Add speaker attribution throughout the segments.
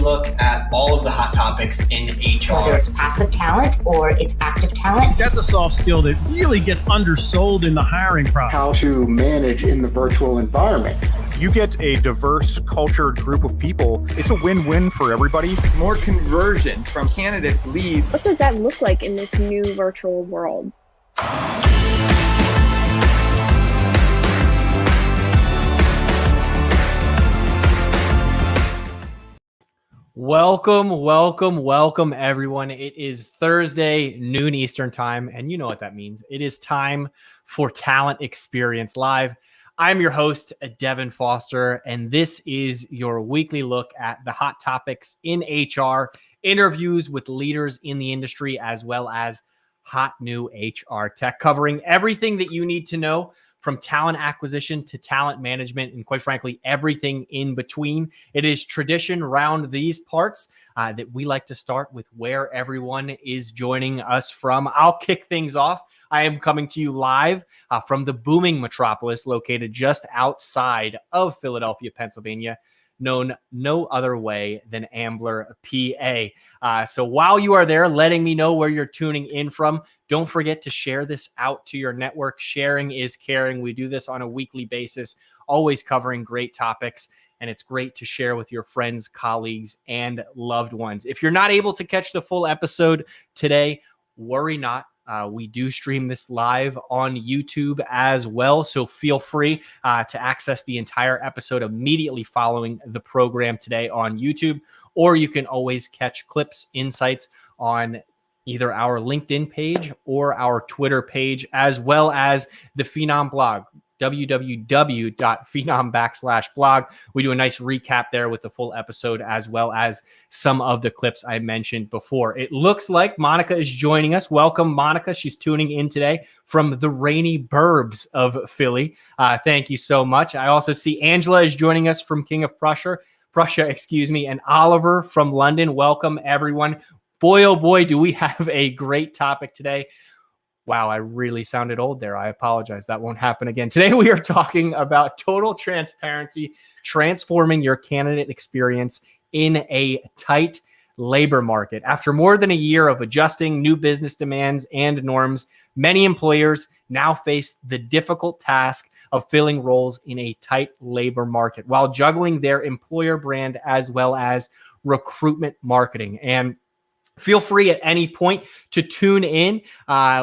Speaker 1: look at all of the hot topics in HR.
Speaker 2: Whether it's passive talent or it's active talent.
Speaker 3: That's a soft skill that really gets undersold in the hiring process.
Speaker 4: How to manage in the virtual environment.
Speaker 5: You get a diverse, cultured group of people. It's a win-win for everybody.
Speaker 6: More conversion from candidate leads.
Speaker 7: What does that look like in this new virtual world?
Speaker 8: Welcome, everyone. It is Thursday, noon Eastern time, and you know what that means. It is time for Talent Experience Live. I'm your host, Devin Foster, and this is your weekly look at the hot topics in HR, interviews with leaders in the industry, as well as hot new HR tech, covering everything that you need to know from talent acquisition to talent management, and quite frankly, everything in between. It is tradition around these parts that we like to start with where everyone is joining us from. I'll kick things off. I am coming to you live from the booming metropolis located just outside of Philadelphia, Pennsylvania, known no other way than Ambler, PA. So while you are there, letting me know where you're tuning in from, don't forget to share this out to your network. Sharing is caring. We do this on a weekly basis, always covering great topics, and it's great to share with your friends, colleagues, and loved ones. If you're not able to catch the full episode today, worry not. We do stream this live on YouTube as well, so feel free to access the entire episode immediately following the program today on YouTube, or you can always catch clips, insights on either our LinkedIn page or our Twitter page, as well as the Phenom blog, www.phenom.com/blog. We do a nice recap there with the full episode, as well as some of the clips I mentioned before. It looks like Monica is joining us. Welcome, Monica. She's tuning in today from the rainy burbs of Philly. Thank you so much. I also see Angela is joining us from King of Prussia, and Oliver from London. Welcome, everyone. Boy, oh boy, do we have a great topic today. Wow, I really sounded old there. I apologize. That won't happen again. Today, we are talking about total transparency, transforming your candidate experience in a tight labor market. After more than a year of adjusting new business demands and norms, many employers now face the difficult task of filling roles in a tight labor market while juggling their employer brand as well as recruitment marketing. And feel free at any point to tune in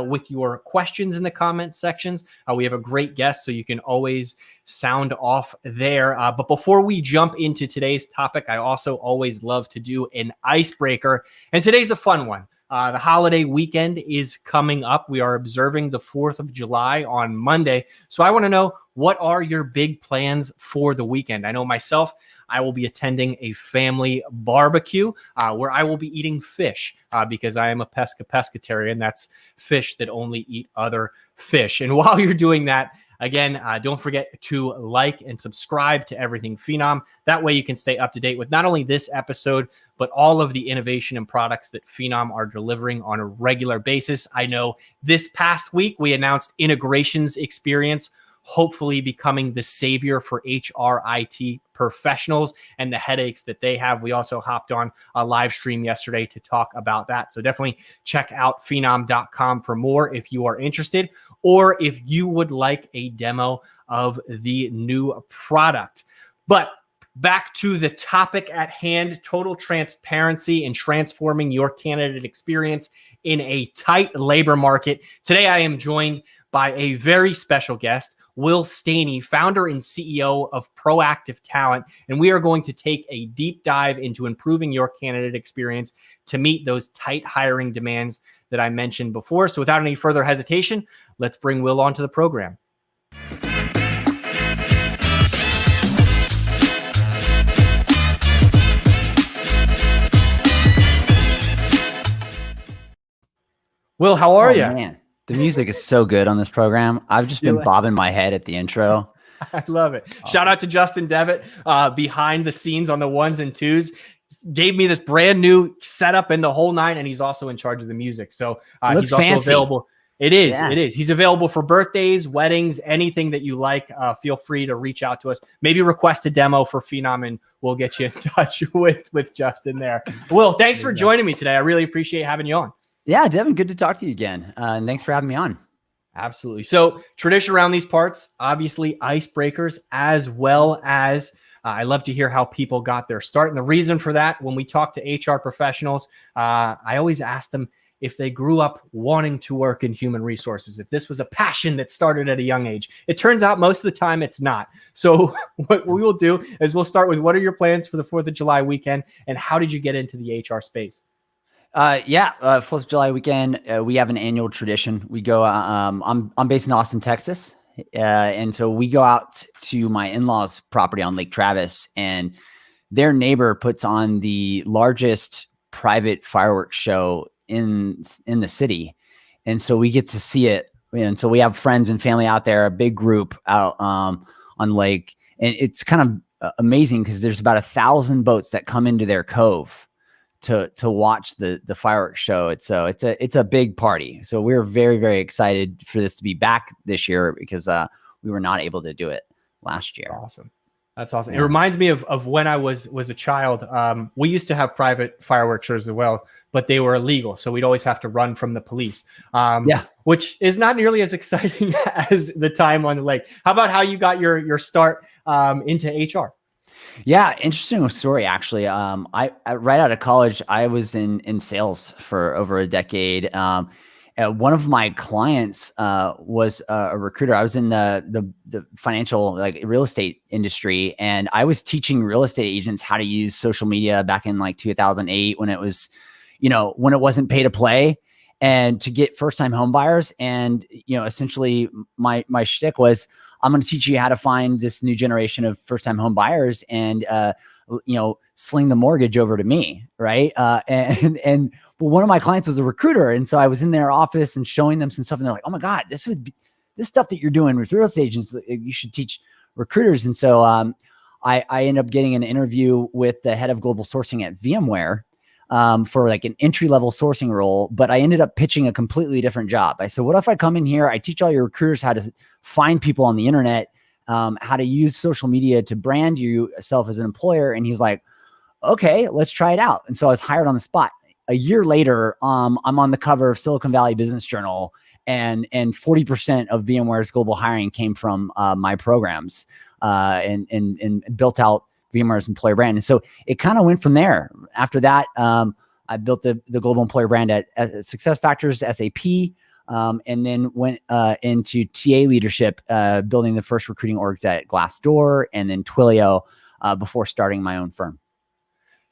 Speaker 8: with your questions in the comment sections. We have a great guest, so you can always sound off there. But before we jump into today's topic, I also always love to do an icebreaker. And today's a fun one. The holiday weekend is coming up. We are observing the 4th of July on Monday. So I want to know, what are your big plans for the weekend? I know myself, I will be attending a family barbecue where I will be eating fish because I am a pescatarian. That's fish that only eat other fish. And while you're doing that, again, don't forget to like and subscribe to Everything Phenom. That way you can stay up to date with not only this episode, but all of the innovation and products that Phenom are delivering on a regular basis. I know this past week we announced Integrations Experience, hopefully becoming the savior for HR IT professionals and the headaches that they have. We also hopped on a live stream yesterday to talk about that. So definitely check out phenom.com for more if you are interested, or if you would like a demo of the new product. But back to the topic at hand, total transparency and transforming your candidate experience in a tight labor market. Today, I am joined by a very special guest, Will Staney, founder and CEO of Proactive Talent. And we are going to take a deep dive into improving your candidate experience to meet those tight hiring demands that I mentioned before. So without any further hesitation, let's bring Will onto the program. Will, how are you?
Speaker 9: Man, the music is so good on this program. I've just been bobbing my head at the intro.
Speaker 8: I love it. Shout out to Justin Devitt behind the scenes on the ones and twos. Gave me this brand new setup and the whole nine, and he's also in charge of the music. So he's also available. It is.
Speaker 9: Yeah.
Speaker 8: It is. He's available for birthdays, weddings, anything that you like. Feel free to reach out to us. Maybe request a demo for Phenom, and we'll get you in touch with Justin there. Will, thanks for joining me today. I really appreciate having you on.
Speaker 9: Yeah, Devin, good to talk to you again. And thanks for having me on.
Speaker 8: Absolutely. So tradition around these parts, obviously icebreakers, as well as I love to hear how people got their start. And the reason for that, when we talk to HR professionals, I always ask them if they grew up wanting to work in human resources, if this was a passion that started at a young age. It turns out most of the time it's not. So what we will do is we'll start with, what are your plans for the 4th of July weekend, and how did you get into the HR space?
Speaker 9: 4th of July weekend, we have an annual tradition. We go, I'm based in Austin, Texas. And so we go out to my in-laws' property on Lake Travis, and their neighbor puts on the largest private fireworks show in the city. And so we get to see it. And so we have friends and family out there, a big group out on lake. And it's kind of amazing because there's about 1,000 boats that come into their cove to watch the fireworks show. It's a big party. So we're very, very excited for this to be back this year because we were not able to do it last year.
Speaker 8: Awesome. That's awesome.
Speaker 9: Yeah.
Speaker 8: It reminds me of when I was a child. We used to have private fireworks shows as well, but they were illegal. So we'd always have to run from the police, which is not nearly as exciting as the time on the lake. How about how you got your start into HR?
Speaker 9: Yeah, interesting story, actually. I right out of college, I was in sales for over a decade. One of my clients was a recruiter. I was in the financial, like, real estate industry, and I was teaching real estate agents how to use social media back in like 2008 when it was, when it wasn't pay to play, and to get first time home buyers. And essentially my shtick was, I'm going to teach you how to find this new generation of first time home buyers and sling the mortgage over to me, right? But one of my clients was a recruiter, and so I was in their office and showing them some stuff, and they're like, "Oh my God, this stuff that you're doing with real estate agents, you should teach recruiters." And so I ended up getting an interview with the head of global sourcing at VMware for like an entry level sourcing role, but I ended up pitching a completely different job. I said, "What if I come in here? I teach all your recruiters how to find people on the internet, how to use social media to brand yourself as an employer." And he's like, "Okay, let's try it out." And so I was hired on the spot. A year later, I'm on the cover of Silicon Valley Business Journal, and 40% of VMware's global hiring came from my programs, and built out VMware's employer brand. And so it kind of went from there. After that, I built the global employer brand at SuccessFactors, SAP, and then went into TA leadership, building the first recruiting orgs at Glassdoor and then Twilio before starting my own firm.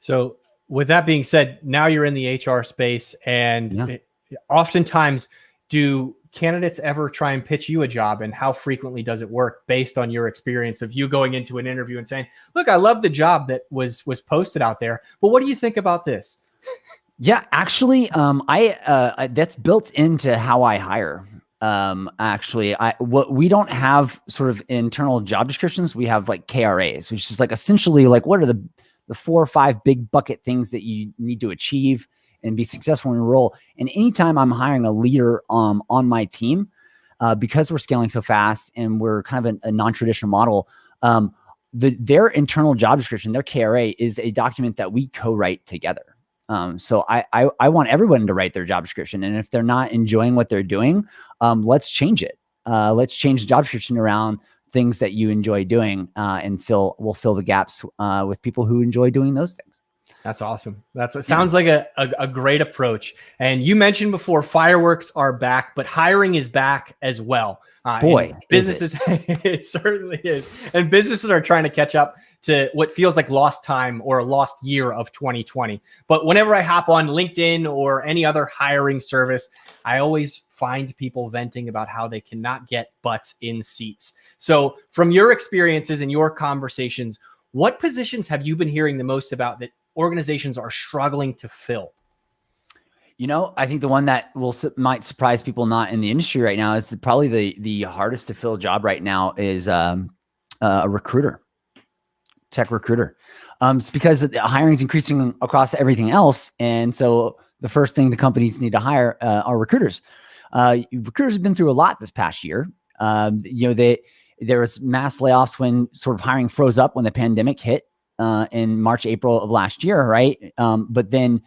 Speaker 8: So with that being said, now you're in the HR space, and oftentimes, do candidates ever try and pitch you a job, and how frequently does it work based on your experience of you going into an interview and saying, "Look, I love the job that was posted out there, but what do you think about this?"
Speaker 9: Yeah, actually, that's built into how I hire. We don't have sort of internal job descriptions. We have like KRAs, which is like essentially like, what are the 4 or 5 big bucket things that you need to achieve and be successful in your role. And anytime I'm hiring a leader on my team, because we're scaling so fast and we're kind of a non-traditional model, their internal job description, their KRA, is a document that we co-write together. So I want everyone to write their job description. And if they're not enjoying what they're doing, let's change it. Let's change the job description around things that you enjoy doing, and we'll fill the gaps with people who enjoy doing those things.
Speaker 8: That's awesome. It sounds like a great approach. And you mentioned before, fireworks are back, but hiring is back as well.
Speaker 9: Boy,
Speaker 8: businesses, it certainly is. And businesses are trying to catch up to what feels like lost time or a lost year of 2020. But whenever I hop on LinkedIn or any other hiring service, I always find people venting about how they cannot get butts in seats. So from your experiences and your conversations, what positions have you been hearing the most about that organizations are struggling to fill?
Speaker 9: I think the one that might surprise people not in the industry right now is probably the hardest to fill job right now is a recruiter, tech recruiter. It's because hiring is increasing across everything else. And so the first thing the companies need to hire are recruiters. recruiters have been through a lot this past year. There was mass layoffs when sort of hiring froze up when the pandemic hit in March, April of last year, right? But then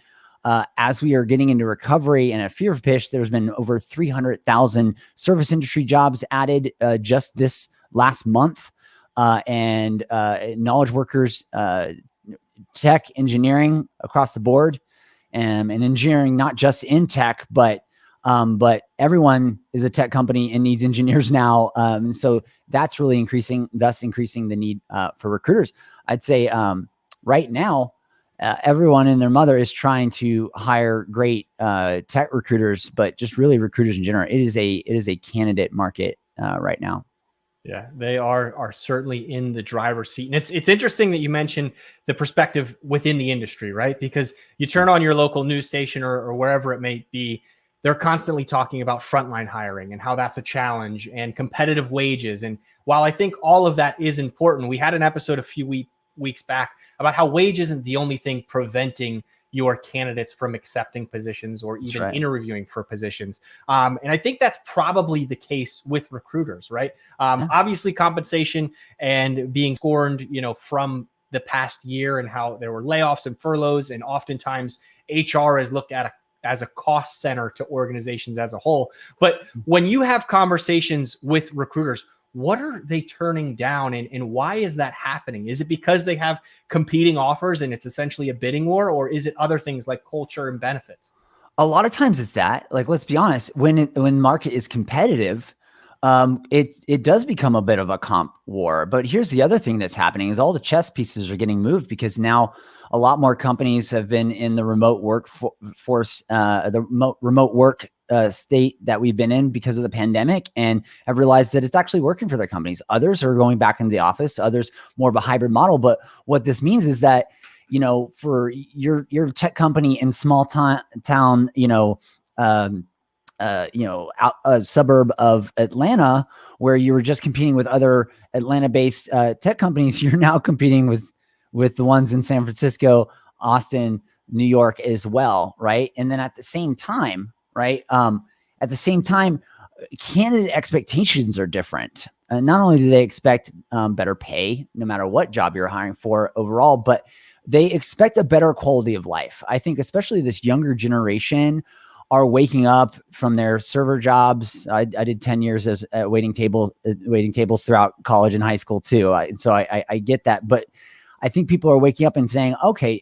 Speaker 9: as we are getting into recovery and a fear of pitch, there's been over 300,000 service industry jobs added just this last month. And knowledge workers, tech, engineering across the board, and engineering, not just in tech, but everyone is a tech company and needs engineers now. And so that's really increasing the need for recruiters. I'd say right now, everyone and their mother is trying to hire great tech recruiters, but just really recruiters in general. It is a candidate market right now.
Speaker 8: Yeah, they are certainly in the driver's seat. And it's interesting that you mentioned the perspective within the industry, right? Because you turn on your local news station or wherever it may be, they're constantly talking about frontline hiring and how that's a challenge and competitive wages. And while I think all of that is important, we had an episode a few weeks back about how wage isn't the only thing preventing your candidates from accepting positions or even interviewing for positions. And I think that's probably the case with recruiters, right? Obviously compensation and being scorned, from the past year and how there were layoffs and furloughs. And oftentimes HR is looked at as a cost center to organizations as a whole. But when you have conversations with recruiters, what are they turning down and why is that happening? Is it because they have competing offers and it's essentially a bidding war, or is it other things like culture and benefits?
Speaker 9: A lot of times it's that. Like, let's be honest, when market is competitive, it does become a bit of a comp war. But here's the other thing that's happening is all the chess pieces are getting moved because now a lot more companies have been in the remote workforce, the remote work state that we've been in because of the pandemic, and have realized that it's actually working for their companies. Others are going back into the office, others more of a hybrid model. But what this means is that, for your tech company in small town, out a suburb of Atlanta, where you were just competing with other Atlanta-based tech companies, you're now competing with the ones in San Francisco, Austin, New York as well, right? And then at the same time, candidate expectations are different. Not only do they expect better pay, no matter what job you're hiring for overall, but they expect a better quality of life. I think especially this younger generation are waking up from their server jobs. I did 10 years as waiting tables throughout college and high school too. So I get that, but I think people are waking up and saying, okay,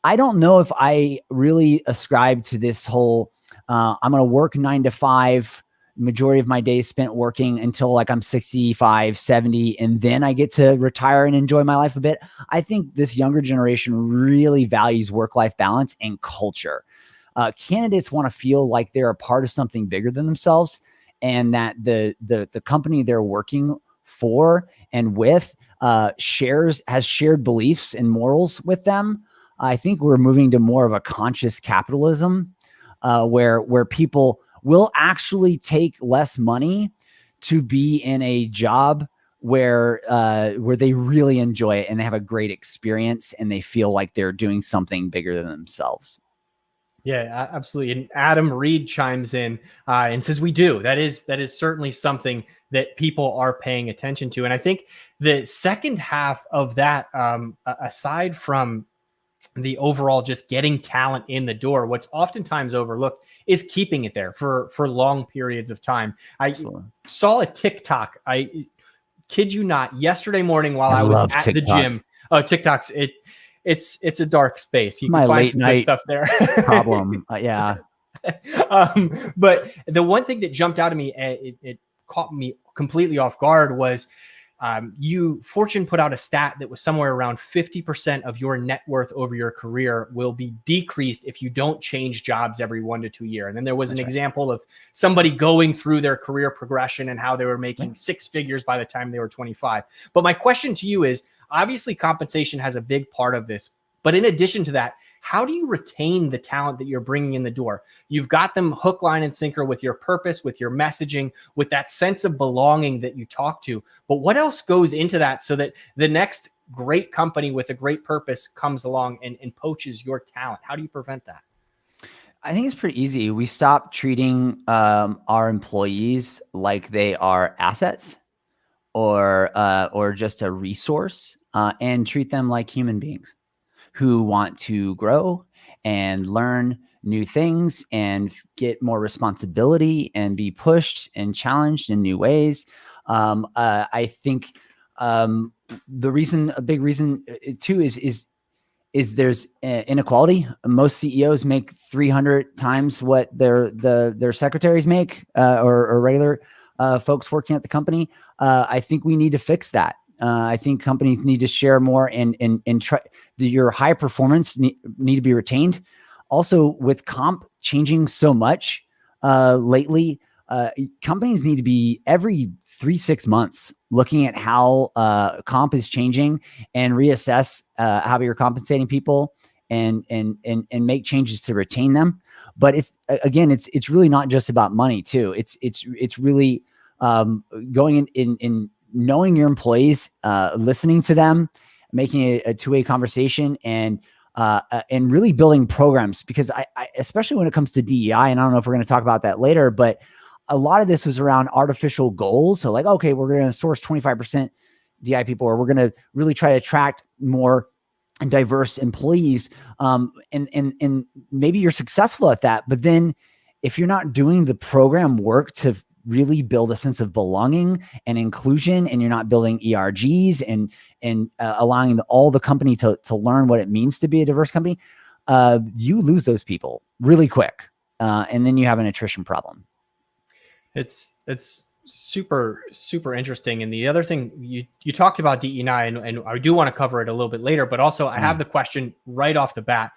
Speaker 9: I don't know if I really ascribe to this whole, I'm going to work 9 to 5, majority of my days spent working until like I'm 65, 70, and then I get to retire and enjoy my life a bit. I think this younger generation really values work-life balance and culture. Candidates want to feel like they're a part of something bigger than themselves, and that the company they're working for and with has shared beliefs and morals with them. I think we're moving to more of a conscious capitalism, where people will actually take less money to be in a job where they really enjoy it and they have a great experience and they feel like they're doing something bigger than themselves.
Speaker 8: Yeah, absolutely. And Adam Reed chimes in and says, we do. That is certainly something that people are paying attention to. And I think the second half of that, aside from the overall just getting talent in the door, what's oftentimes overlooked is keeping it there for long periods of time. I saw a TikTok, I kid you not, yesterday morning while I was at the gym. Oh, TikTok's it's a dark space. You can find some good stuff there.
Speaker 9: Problem. Yeah.
Speaker 8: But the one thing that jumped out at me, it caught me completely off guard, was Fortune put out a stat that was somewhere around 50% of your net worth over your career will be decreased if you don't change jobs every 1 to 2 years. And then there was an example of somebody going through their career progression and how they were making 6 figures by the time they were 25. But my question to you is, obviously compensation has a big part of this, but in addition to that, how do you retain the talent that you're bringing in the door? You've got them hook, line, and sinker with your purpose, with your messaging, with that sense of belonging that you talk to. But what else goes into that so that the next great company with a great purpose comes along and poaches your talent? How do you prevent that?
Speaker 9: I think it's pretty easy. We stop treating our employees like they are assets or just a resource, and treat them like human beings who want to grow and learn new things and get more responsibility and be pushed and challenged in new ways. I think a big reason too is there's inequality. Most CEOs make 300 times what their secretaries make, or regular folks working at the company. I think we need to fix that. I think companies need to share more and try your high performance need to be retained. Also, with comp changing so much lately, companies need to be every 3-6 months looking at how comp is changing and reassess how you're compensating people and make changes to retain them. But it's really not just about money too. It's really going in knowing your employees, listening to them, making a two-way conversation, and really building programs. Because I especially when it comes to DEI, and I don't know if we're going to talk about that later, but a lot of this was around artificial goals. So like, okay, we're going to source 25% DI people, or we're going to really try to attract more diverse employees. And maybe you're successful at that, but then if you're not doing the program work to really build a sense of belonging and inclusion, and you're not building ERGs and allowing all the company to learn what it means to be a diverse company, you lose those people really quick. And then you have an attrition problem.
Speaker 8: It's super, super interesting. And the other thing you talked about DE&I, and I do want to cover it a little bit later, but also I have the question right off the bat,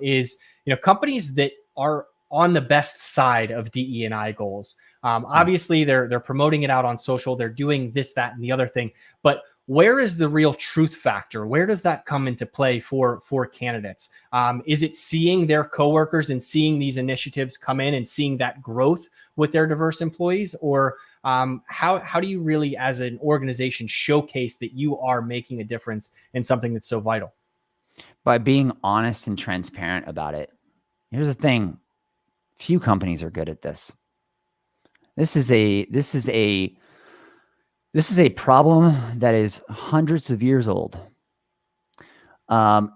Speaker 8: is, companies that are on the best side of DE&I goals. Obviously they're promoting it out on social. They're doing this, that, and the other thing, but where is the real truth factor? Where does that come into play for candidates? Is it seeing their coworkers and seeing these initiatives come in and seeing that growth with their diverse employees? Or how do you really, as an organization, showcase that you are making a difference in something that's so vital?
Speaker 9: By being honest and transparent about it. Here's the thing. Few companies are good at this. This is a problem that is hundreds of years old. So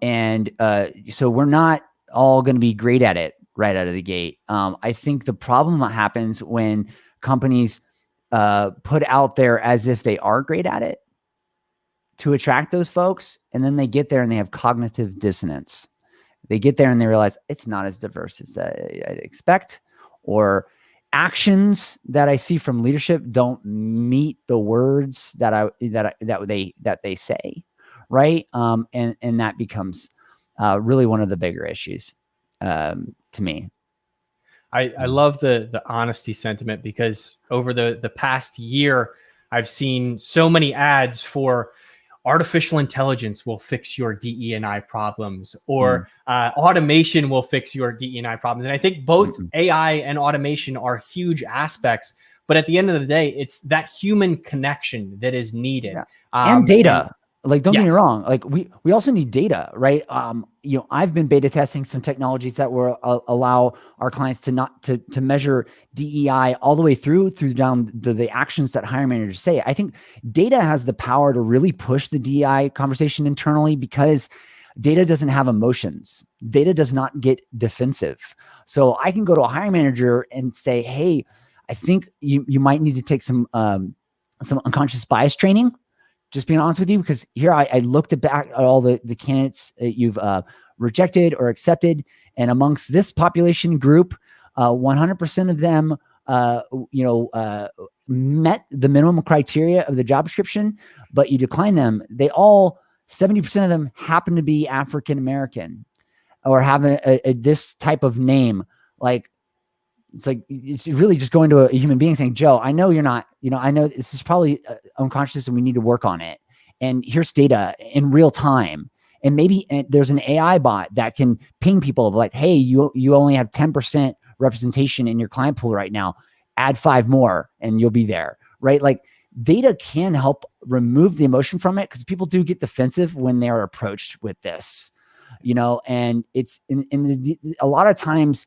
Speaker 9: we're not all going to be great at it right out of the gate. I think the problem that happens when companies put out there as if they are great at it to attract those folks, and then they get there and they have cognitive dissonance. They get there and they realize it's not as diverse as I'd expect, or actions that I see from leadership don't meet the words that they say, right? And that becomes really one of the bigger issues to me.
Speaker 8: I love the honesty sentiment, because over the past year, I've seen so many ads for artificial intelligence will fix your DE&I problems, or automation will fix your DE&I problems. And I think both AI and automation are huge aspects, but at the end of the day, it's that human connection that is needed.
Speaker 9: And data. Like, don't get me wrong. Like we also need data, right? I've been beta testing some technologies that will allow our clients to measure DEI all the way through down the actions that hiring managers say. I think data has the power to really push the DEI conversation internally, because data doesn't have emotions. Data does not get defensive. So I can go to a hiring manager and say, hey, I think you might need to take some unconscious bias training. Just being honest with you, because here I looked back at all the candidates you've rejected or accepted, and amongst this population group, 100% of them, met the minimum criteria of the job description, but you declined them. 70% of them happen to be African American, or have this type of name. Like, it's really just going to a human being saying, Joe, I know you're not, I know this is probably unconscious and we need to work on it. And here's data in real time. And maybe there's an AI bot that can ping people of like, hey, you only have 10% representation in your client pool right now. Add 5 more and you'll be there, right? Like, data can help remove the emotion from it, because people do get defensive when they're approached with this, and it's a lot of times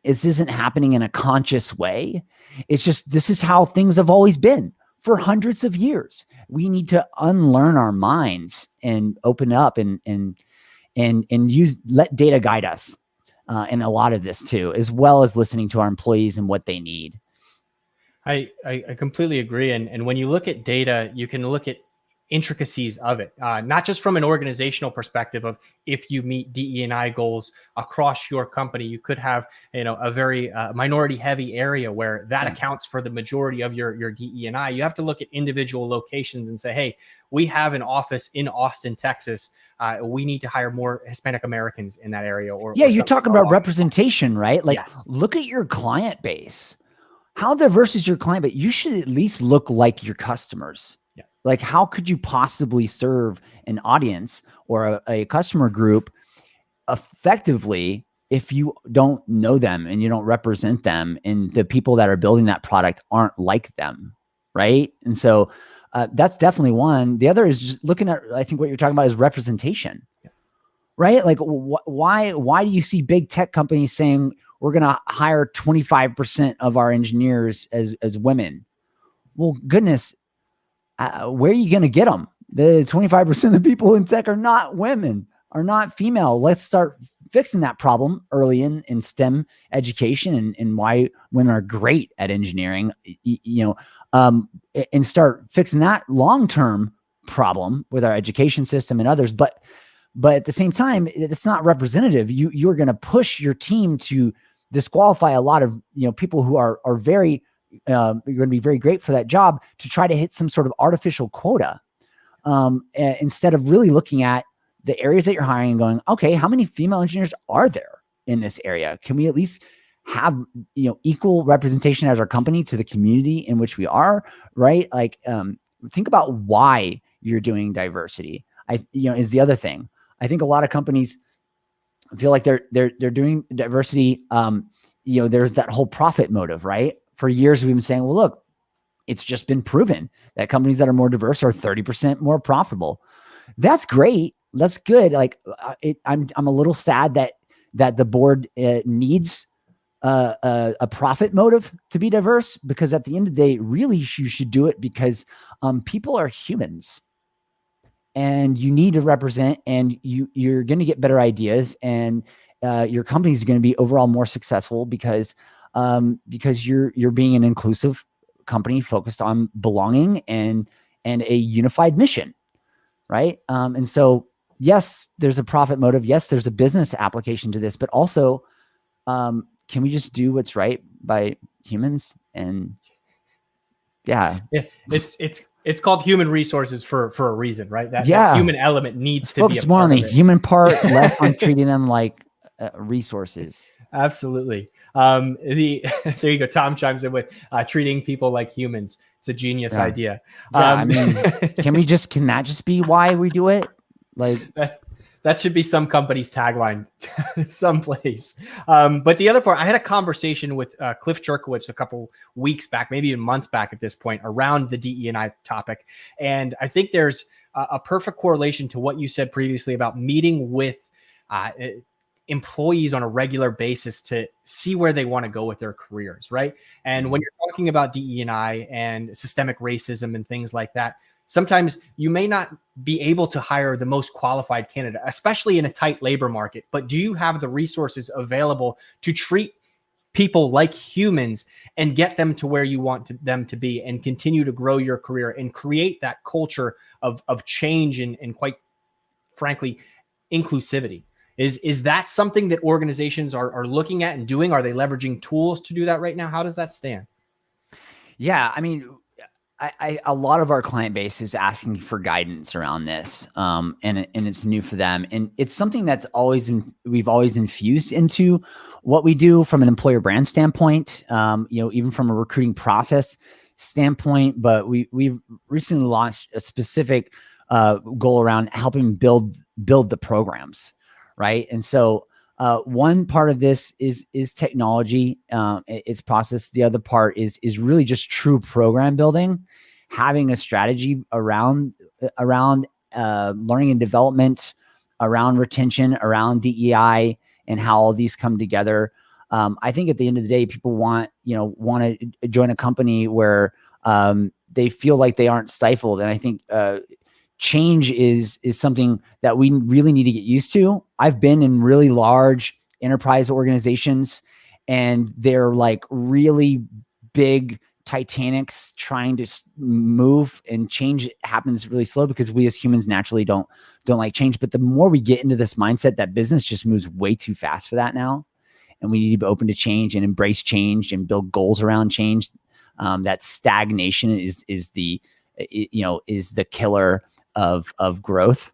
Speaker 9: This isn't happening in a conscious way. It's just, this is how things have always been for hundreds of years. We need to unlearn our minds and open up and let data guide us in a lot of this too, as well as listening to our employees and what they need.
Speaker 8: I completely agree. And when you look at data, you can look at intricacies of it, not just from an organizational perspective of if you meet DE&I goals across your company, you could have, a very minority heavy area where that accounts for the majority of your DE&I. You have to look at individual locations and say, hey, we have an office in Austin, Texas. We need to hire more Hispanic Americans in that area.
Speaker 9: You're talking about representation, right? Like,
Speaker 8: yes.
Speaker 9: Look at your client base. How diverse is your client base? You should at least look like your customers. Like, how could you possibly serve an audience or a customer group effectively if you don't know them and you don't represent them and the people that are building that product aren't like them, right? And so that's definitely one. The other is just looking at, I think what you're talking about is representation, right? Like, why do you see big tech companies saying we're going to hire 25% of our engineers as women? Well, goodness, where are you going to get them? The 25% of the people in tech are not women, are not female. Let's start fixing that problem early in STEM education and why women are great at engineering, and start fixing that long-term problem with our education system and others. But at the same time, it's not representative. You're going to push your team to disqualify a lot of, people who are very, you're going to be very great for that job to try to hit some sort of artificial quota, instead of really looking at the areas that you're hiring and going, okay, how many female engineers are there in this area? Can we at least have, equal representation as our company to the community in which we are, right? Like, think about why you're doing diversity. Is the other thing. I think a lot of companies feel like they're doing diversity. There's that whole profit motive, right? For years, we've been saying, well, look, it's just been proven that companies that are more diverse are 30% more profitable. That's great. That's good. Like, I'm a little sad that the board needs a profit motive to be diverse, because at the end of the day, really, you should do it because people are humans, and you need to represent, and you're going to get better ideas, and your company is going to be overall more successful because you're being an inclusive company focused on belonging and a unified mission, right? And so, yes, there's a profit motive. Yes, there's a business application to this, but also, can we just do what's right by humans? And
Speaker 8: it's called human resources for a reason, right? That human element needs to
Speaker 9: focus
Speaker 8: be
Speaker 9: more on the human part, less on treating them like resources.
Speaker 8: Absolutely. There you go. Tom chimes in with treating people like humans. It's a genius idea.
Speaker 9: I mean, can that just be why we do it? Like,
Speaker 8: that should be some company's tagline someplace. But the other part, I had a conversation with Cliff Jerkowitz a couple weeks back, maybe even months back at this point, around the DE&I topic. And I think there's a perfect correlation to what you said previously about meeting with employees on a regular basis to see where they want to go with their careers, right? And when you're talking about DE&I and systemic racism and things like that, sometimes you may not be able to hire the most qualified candidate, especially in a tight labor market. But do you have the resources available to treat people like humans and get them to where you want them to be and continue to grow your career and create that culture of change and quite frankly, inclusivity? Is that something that organizations are looking at and doing? Are they leveraging tools to do that right now? How does that stand?
Speaker 9: Yeah, I mean, a lot of our client base is asking for guidance around this, and it's new for them, and it's something that's we've always infused into what we do from an employer brand standpoint, even from a recruiting process standpoint. But we've recently launched a specific goal around helping build the programs, right? And so one part of this is technology, it's process. The other part is really just true program building, having a strategy around learning and development, around retention, around DEI, and how all these come together. I think at the end of the day, people want to join a company where they feel like they aren't stifled. And I think change is something that we really need to get used to. I've been in really large enterprise organizations, and they're like really big Titanics trying to move, and change happens really slow because we as humans naturally don't like change. But the more we get into this mindset that business just moves way too fast for that now, and we need to be open to change and embrace change and build goals around change, that stagnation is the killer of growth.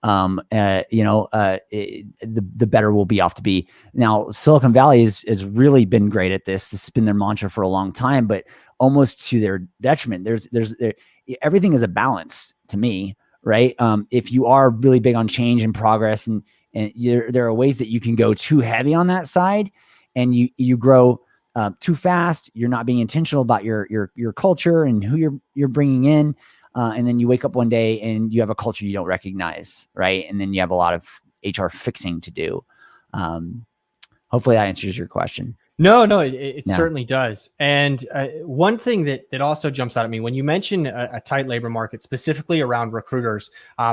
Speaker 9: The better we'll be off to be. Now, Silicon Valley has really been great at this. This has been their mantra for a long time, but almost to their detriment. Everything is a balance to me, right? If you are really big on change and progress, and there are ways that you can go too heavy on that side, and you grow too fast. You're not being intentional about your culture and who you're bringing in. And then you wake up one day and you have a culture you don't recognize, right? And then you have a lot of HR fixing to do. Hopefully that answers your question.
Speaker 8: No, it certainly does. And one thing that also jumps out at me when you mention a tight labor market, specifically around recruiters,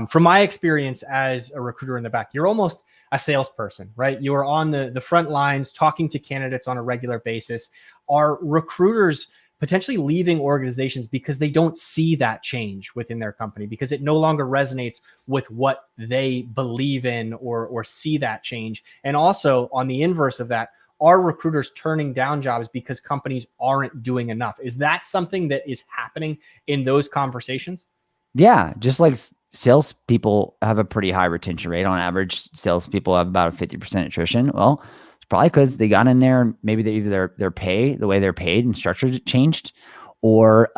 Speaker 8: from my experience as a recruiter in the back, you're almost a salesperson, right? You are on the front lines talking to candidates on a regular basis. Are recruiters potentially leaving organizations because they don't see that change within their company, because it no longer resonates with what they believe in or see that change? And also on the inverse of that, are recruiters turning down jobs because companies aren't doing enough? Is that something that is happening in those conversations?
Speaker 9: Yeah, just like salespeople have a pretty high retention rate. On average, salespeople have about a 50% attrition. Well, it's probably because they got in there. Maybe their pay, the way they're paid and structured, changed, or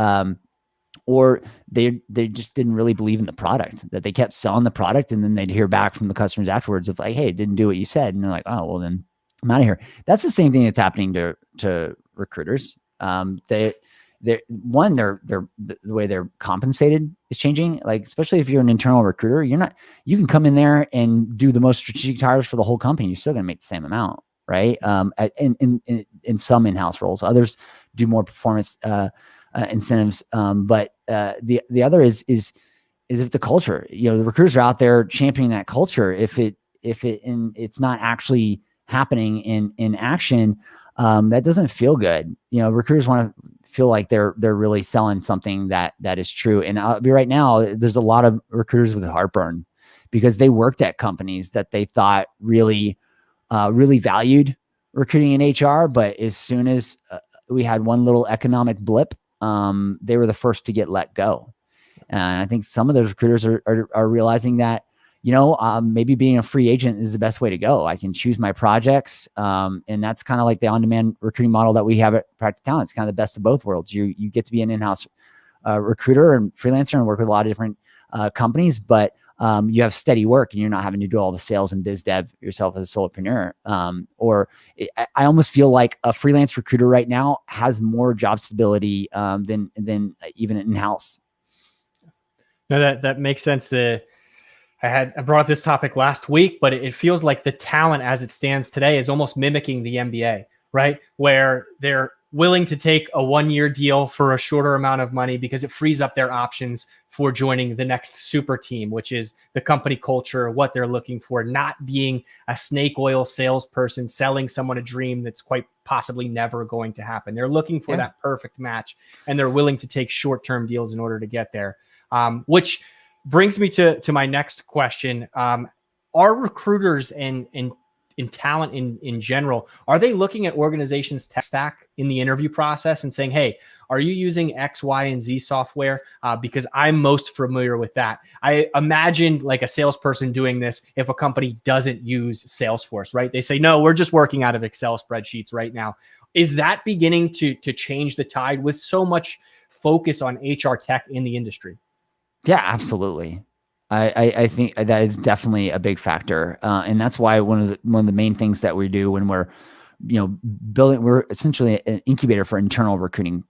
Speaker 9: they just didn't really believe in the product. That they kept selling the product, and then they'd hear back from the customers afterwards of like, "Hey, it didn't do what you said," and they're like, "Oh, well, then I'm out of here." That's the same thing that's happening to recruiters. The way they're compensated is changing. Like, especially if you're an internal recruiter, you can come in there and do the most strategic hires for the whole company. You're still going to make the same amount, right? In some in-house roles, others do more performance incentives. But the other is if the culture, the recruiters are out there championing that culture. If it's not actually happening in action, that doesn't feel good. Recruiters want to feel like they're really selling something that is true. And I'll be right now, there's a lot of recruiters with heartburn because they worked at companies that they thought really valued recruiting in HR. But as soon as we had one little economic blip, they were the first to get let go. And I think some of those recruiters are realizing that, maybe being a free agent is the best way to go. I can choose my projects. And that's kind of like the on-demand recruiting model that we have at Practice Talent. It's kind of the best of both worlds. You get to be an in-house recruiter and freelancer and work with a lot of different companies, but you have steady work and you're not having to do all the sales and biz dev yourself as a solopreneur. I almost feel like a freelance recruiter right now has more job stability than even in-house.
Speaker 8: No, that makes sense. I brought up this topic last week, but it feels like the talent as it stands today is almost mimicking the NBA, right? Where they're willing to take a 1-year deal for a shorter amount of money because it frees up their options for joining the next super team, which is the company culture, what they're looking for, not being a snake oil salesperson selling someone a dream that's quite possibly never going to happen. They're looking for that perfect match, and they're willing to take short-term deals in order to get there, which brings me to my next question. Are recruiters and talent in general, are they looking at organizations' tech stack in the interview process and saying, hey, are you using X, Y, and Z software? Because I'm most familiar with that. I imagine like a salesperson doing this if a company doesn't use Salesforce, right? They say, no, we're just working out of Excel spreadsheets right now. Is that beginning to change the tide with so much focus on HR tech in the industry?
Speaker 9: Yeah, absolutely. I think that is definitely a big factor, and that's why one of the main things that we do when we're building, we're essentially an incubator for internal recruiting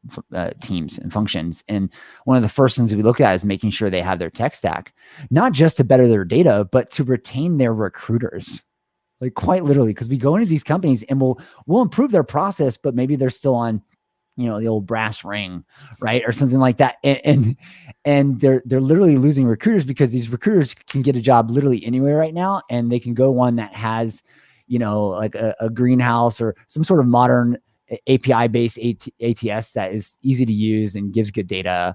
Speaker 9: teams and functions. And one of the first things we look at is making sure they have their tech stack, not just to better their data, but to retain their recruiters. like quite literally, because we go into these companies and we'll improve their process, but maybe they're still on, you know, the old brass ring, right, or something like that, and they're literally losing recruiters because these recruiters can get a job literally anywhere right now, and they can go one that has, you know, like a greenhouse or some sort of modern API based ATS that is easy to use and gives good data,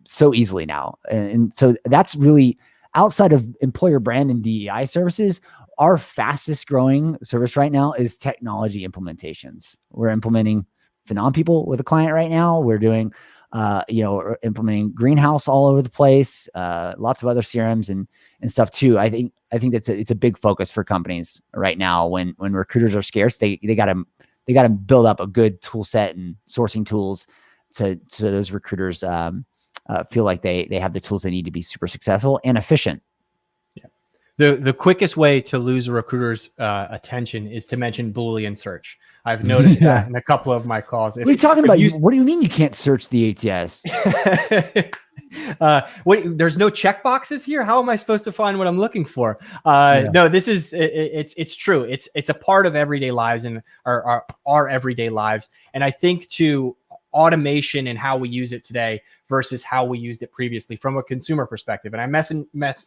Speaker 9: so easily now, and so that's really outside of employer brand and DEI services. Our fastest growing service right now is technology implementations. We're implementing Phenom people with a client right now. We're doing, we're implementing Greenhouse all over the place. Lots of other CRMs and stuff too. I think it's a big focus for companies right now. When recruiters are scarce, they got to build up a good tool set and sourcing tools so those recruiters feel like they have the tools they need to be super successful and efficient.
Speaker 8: The quickest way to lose a recruiter's attention is to mention Boolean search. I've noticed that in a couple of my calls.
Speaker 9: What are you talking about? What do you mean you can't search the ATS?
Speaker 8: There's no check boxes here. How am I supposed to find what I'm looking for? No, this is it's true. It's a part of everyday lives and our everyday lives. And I think to automation and how we use it today versus how we used it previously from a consumer perspective. And I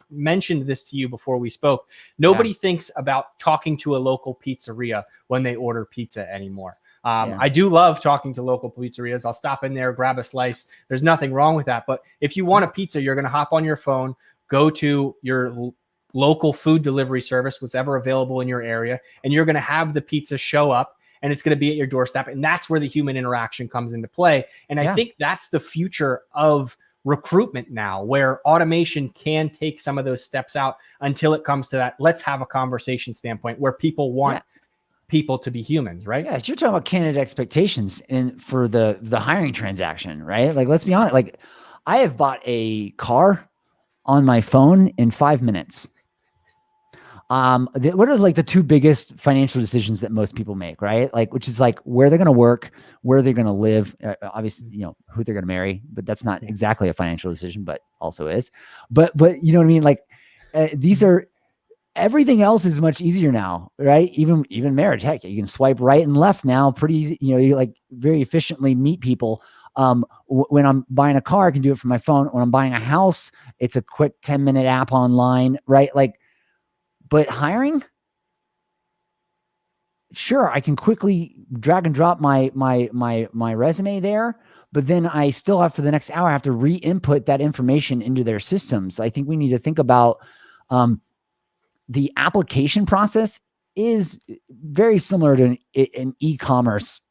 Speaker 8: mentioned this to you before we spoke. Nobody thinks about talking to a local pizzeria when they order pizza anymore. I do love talking to local pizzerias. I'll stop in there, grab a slice. There's nothing wrong with that. But if you want a pizza, you're going to hop on your phone, go to your local food delivery service, whatever available in your area, and you're going to have the pizza show up. And it's going to be at your doorstep. And that's where the human interaction comes into play. And I think that's the future of recruitment now, where automation can take some of those steps out until it comes to that let's have a conversation standpoint where people want people to be humans, right?
Speaker 9: Yes, you're talking about candidate expectations and for the hiring transaction, right? Like, let's be honest. Like, I have bought a car on my phone in 5 minutes. What are like the two biggest financial decisions that most people make, right? Like, which is like where they're going to work, where they're going to live, obviously, you know, who they're going to marry, but that's not exactly a financial decision, but also is, but you know what I mean? Like, these are, everything else is much easier now, right? Even marriage, heck, you can swipe right and left now pretty easy. You know, you like very efficiently meet people. When I'm buying a car, I can do it from my phone. When I'm buying a house, it's a quick 10-minute app online, right? Like, but hiring, sure, I can quickly drag and drop my resume there, but then I still have for the next hour, I have to re-input that information into their systems. I think we need to think about the application process is very similar to an e-commerce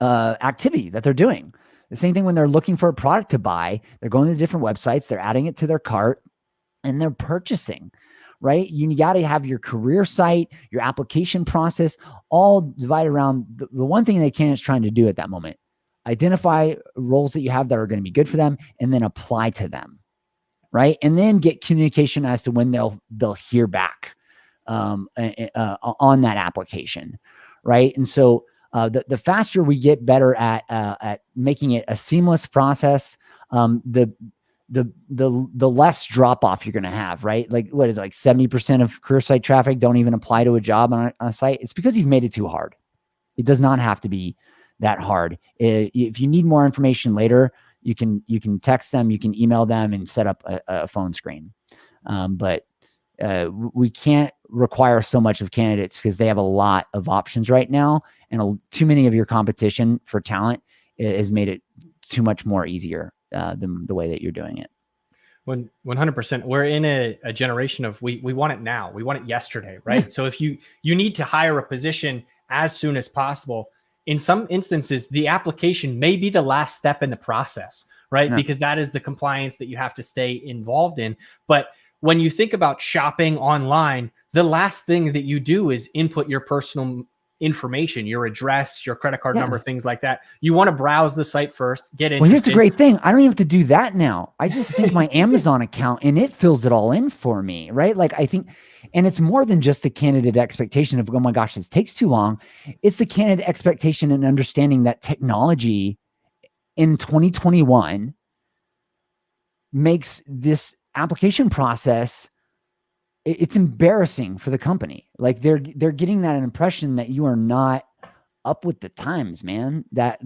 Speaker 9: activity that they're doing. The same thing when they're looking for a product to buy, they're going to different websites, they're adding it to their cart, and they're purchasing. Right? You got to have your career site, your application process, all divided around the one thing the candidate's trying to do at that moment. Identify roles that you have that are going to be good for them and then apply to them. Right? And then get communication as to when they'll hear back on that application. Right? And so the faster we get better at making it a seamless process, the less drop off you're going to have, right? Like, what is it, like 70% of career site traffic don't even apply to a job on a site? It's because you've made it too hard. It does not have to be that hard. If you need more information later, you can text them, you can email them and set up a phone screen. But we can't require so much of candidates because they have a lot of options right now. And too many of your competition for talent has made it too much more easier than the way that you're doing it.
Speaker 8: 100%. We're in a generation of we want it now. We want it yesterday, right? So if you need to hire a position as soon as possible, in some instances, the application may be the last step in the process, right? Because that is the compliance that you have to stay involved in. But when you think about shopping online, the last thing that you do is input your personal information, your address, your credit card number, things like that. You want to browse the site first, get interested.
Speaker 9: Well, here's the great thing. I don't even have to do that now. I just sync my Amazon account and it fills it all in for me, right? Like, I think, and it's more than just the candidate expectation of, oh my gosh, this takes too long. It's the candidate expectation and understanding that technology in 2021 makes this application process it's embarrassing for the company. Like they're getting that impression that you are not up with the times, man, that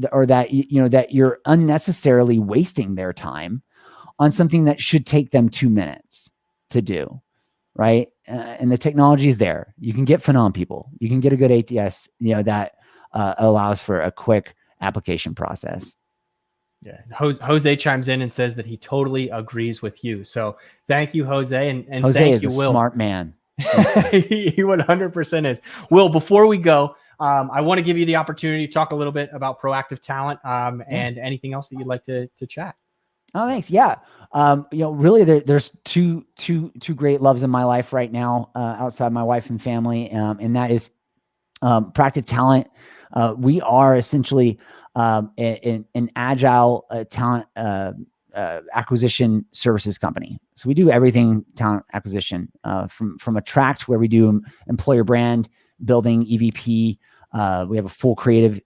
Speaker 9: you're unnecessarily wasting their time on something that should take them 2 minutes to do. Right. And the technology is there. You can get Phenom people. You can get a good ATS, that allows for a quick application process.
Speaker 8: Yeah. Jose chimes in and says that he totally agrees with you. So thank you, Jose. And
Speaker 9: Jose
Speaker 8: thank
Speaker 9: is
Speaker 8: you,
Speaker 9: a
Speaker 8: Will.
Speaker 9: smart man.
Speaker 8: He 100% is. Will, before we go, I want to give you the opportunity to talk a little bit about proactive talent and anything else that you'd like to chat.
Speaker 9: Oh, thanks. Yeah. Really there's two great loves in my life right now, outside my wife and family. And that is, proactive talent. We are essentially, an agile talent, acquisition services company. So we do everything talent acquisition, from Attract, where we do employer brand building, EVP. We have a full creative,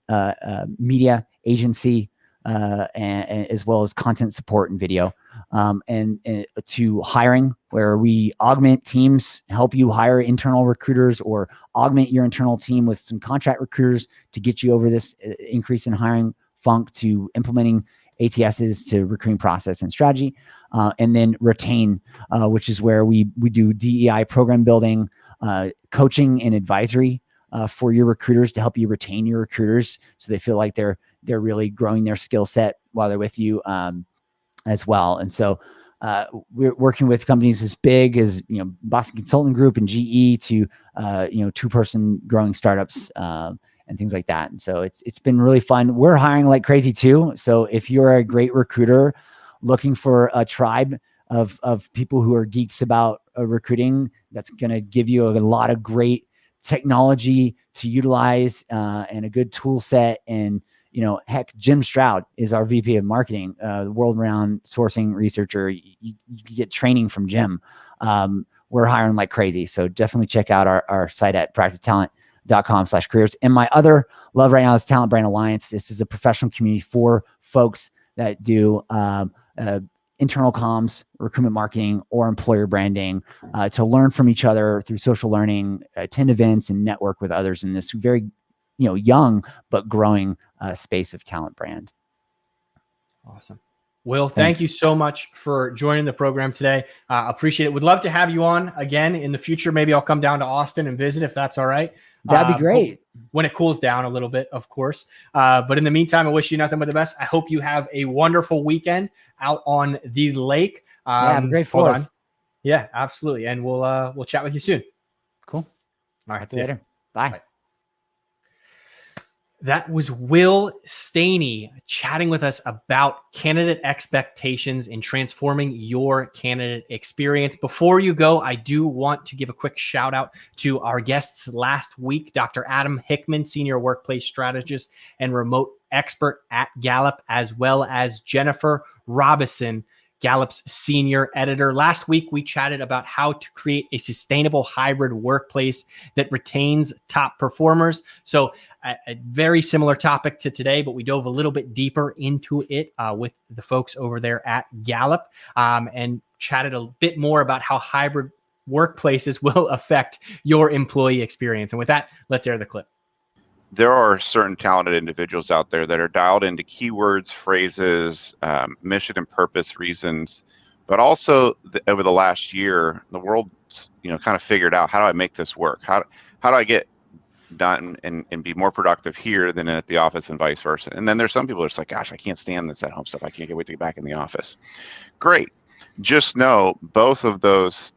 Speaker 9: media agency, and as well as content support and video, and to hiring, where we augment teams, help you hire internal recruiters, or augment your internal team with some contract recruiters to get you over this increase in hiring funk, to implementing ATSs to recruiting process and strategy, and then retain, which is where we do DEI program building, coaching and advisory, for your recruiters, to help you retain your recruiters so they feel like they're really growing their skill set while they're with you, as well. And so we're working with companies as big as Boston Consulting Group and GE, to 2-person growing startups, and things like that. And so it's been really fun. We're hiring like crazy too. So if you're a great recruiter looking for a tribe of people who are geeks about recruiting, that's going to give you a lot of great technology to utilize, and a good tool set. And heck, Jim Stroud is our VP of marketing, world-renowned sourcing researcher. You get training from Jim. We're hiring like crazy. So definitely check out our site at proactivetalent.com/careers. And my other love right now is Talent Brand Alliance. This is a professional community for folks that do internal comms, recruitment marketing, or employer branding, to learn from each other through social learning, attend events, and network with others in this very young but growing space of talent brand.
Speaker 8: Awesome. Will, thank you so much for joining the program today. Appreciate it. Would love to have you on again in the future. Maybe I'll come down to Austin and visit if that's all right.
Speaker 9: That'd be great.
Speaker 8: When it cools down a little bit, of course. But in the meantime, I wish you nothing but the best. I hope you have a wonderful weekend out on the lake.
Speaker 9: Have a great Fourth.
Speaker 8: Yeah, absolutely. And we'll chat with you soon.
Speaker 9: Cool.
Speaker 8: All right.
Speaker 9: See you later. Bye.
Speaker 8: That was Will Staney chatting with us about candidate expectations and transforming your candidate experience. Before you go, I do want to give a quick shout out to our guests last week, Dr. Adam Hickman, Senior Workplace Strategist and Remote Expert at Gallup, as well as Jennifer Robison, Gallup's Senior Editor. Last week, we chatted about how to create a sustainable hybrid workplace that retains top performers. So a very similar topic to today, but we dove a little bit deeper into it with the folks over there at Gallup, and chatted a bit more about how hybrid workplaces will affect your employee experience. And with that, let's air the clip.
Speaker 10: There are certain talented individuals out there that are dialed into keywords, phrases, mission and purpose reasons, but also over the last year, the world, kind of figured out, how do I make this work? How do I get done and be more productive here than at the office and vice versa? And then there's some people that's like, gosh, I can't stand this at home stuff. I can't wait to get back in the office. Great. Just know both of those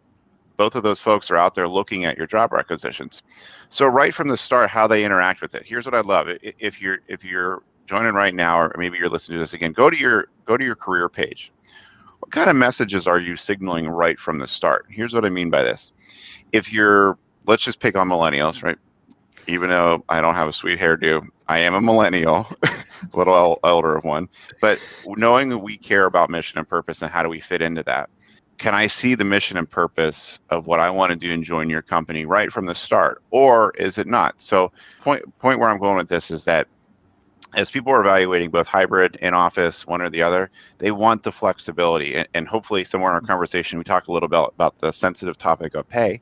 Speaker 10: folks are out there looking at your job requisitions. So right from the start, how they interact with it. Here's what I love. If you're joining right now, or maybe you're listening to this again, go to your career page. What kind of messages are you signaling right from the start? Here's what I mean by this. Let's just pick on millennials, right? Even though I don't have a sweet hairdo, I am a millennial, a little elder of one. But knowing that we care about mission and purpose and how do we fit into that, can I see the mission and purpose of what I want to do and join your company right from the start, or is it not? So point where I'm going with this is that as people are evaluating both hybrid and office, one or the other, they want the flexibility. And hopefully somewhere in our conversation, we talk a little bit about the sensitive topic of pay,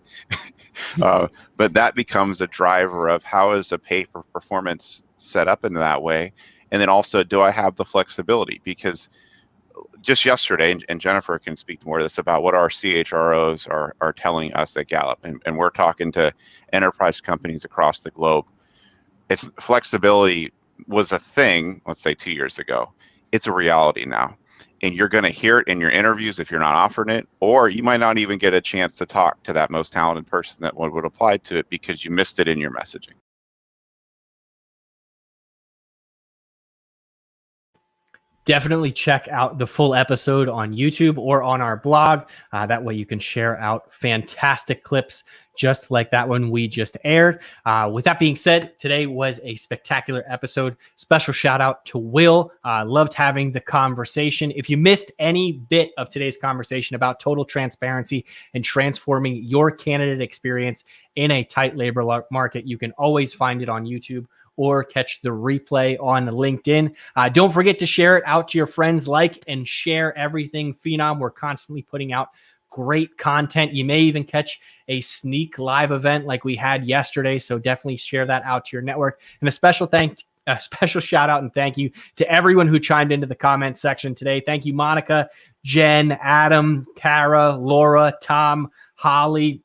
Speaker 10: but that becomes a driver of how is the pay for performance set up in that way? And then also, do I have the flexibility? Because just yesterday, and Jennifer can speak more to this, about what our CHROs are telling us at Gallup, and we're talking to enterprise companies across the globe. It's flexibility was a thing, let's say 2 years ago. It's a reality now. And you're going to hear it in your interviews if you're not offering it, or you might not even get a chance to talk to that most talented person that would apply to it because you missed it in your messaging.
Speaker 8: Definitely check out the full episode on YouTube or on our blog. That way you can share out fantastic clips just like that one we just aired. With that being said, today was a spectacular episode. Special shout out to Will. Loved having the conversation. If you missed any bit of today's conversation about total transparency and transforming your candidate experience in a tight labor market, you can always find it on YouTube or catch the replay on LinkedIn. Don't forget to share it out to your friends, like and share everything Phenom. We're constantly putting out great content. You may even catch a sneak live event like we had yesterday. So definitely share that out to your network. And a special shout out and thank you to everyone who chimed into the comment section today. Thank you, Monica, Jen, Adam, Kara, Laura, Tom, Holly,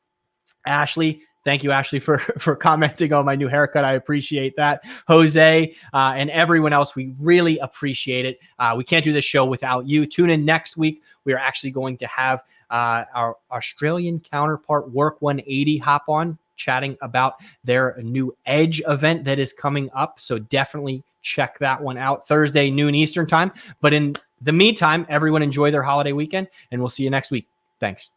Speaker 8: Ashley. Thank you, Ashley, for commenting on my new haircut. I appreciate that. Jose and everyone else, we really appreciate it. We can't do this show without you. Tune in next week. We are actually going to have our Australian counterpart, Work 180, hop on, chatting about their new Edge event that is coming up. So definitely check that one out. Thursday, noon Eastern time. But in the meantime, everyone enjoy their holiday weekend, and we'll see you next week. Thanks.